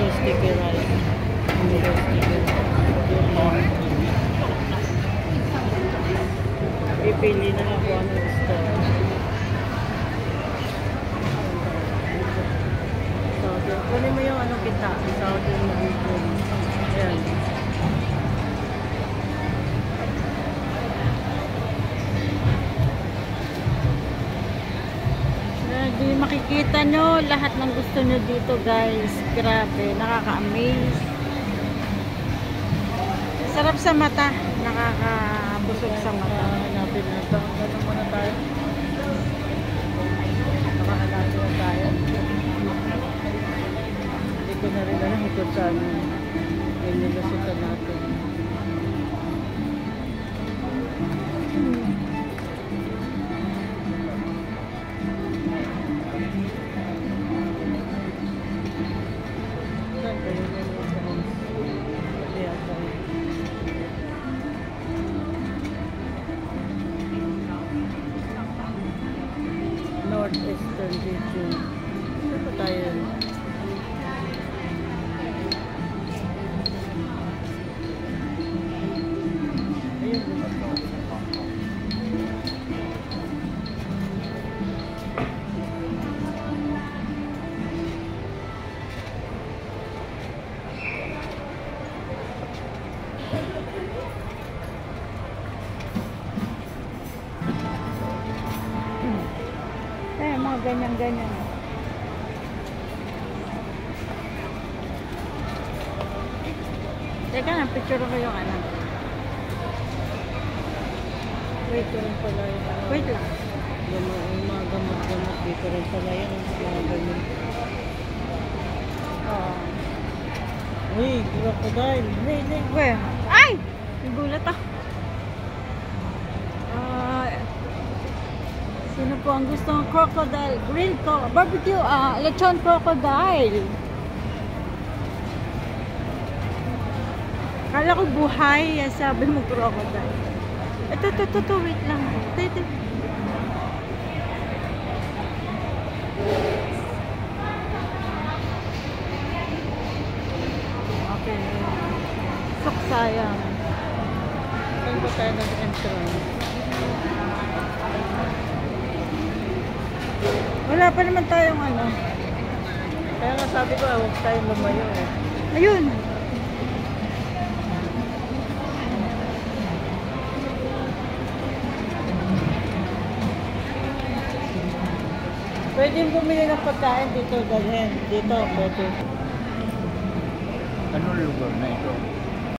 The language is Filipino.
yung sticky rice. Yung sticky rice. Pipili na lang kung ano gusto. Southern. Kunin mo yung ano kita. Southern na dito. Ayan. Di makikita nyo lahat ng gusto nyo dito guys. Grabe. Nakaka-amaze. Sarap sa mata. Nakakabusog sa mata. Hanapin na ito. Ganun muna tayo. Nakahanapin na tayo. Hindi ko na rin alam kung saan yung nilusutan natin. Northeastern region. Ito tayo. Mga ganyan-ganyan. Teka na, picture ko yung anak. Wait, rin pala yung ano. Wait lang. Yung mga gamot-gamot dito rin pala yan. Mga ganyan. Uy, crocodile. Where? Ay! Nagulat ako. Sino po ang gusto ng crocodile? Grilled barbecue, lechon crocodile. Kala ko buhay, sabi mo crocodile. Ito, wait lang. Ito. Okay. Sayang. Saan ba tayo nag-entrance? Wala pa naman tayong ano. Kaya nga sabi ko, huwag tayong lumayo eh. Ayun! Pwede yung bumili ng pagkain dito, dalhin. Dito, pwede. Anong lugar na ito?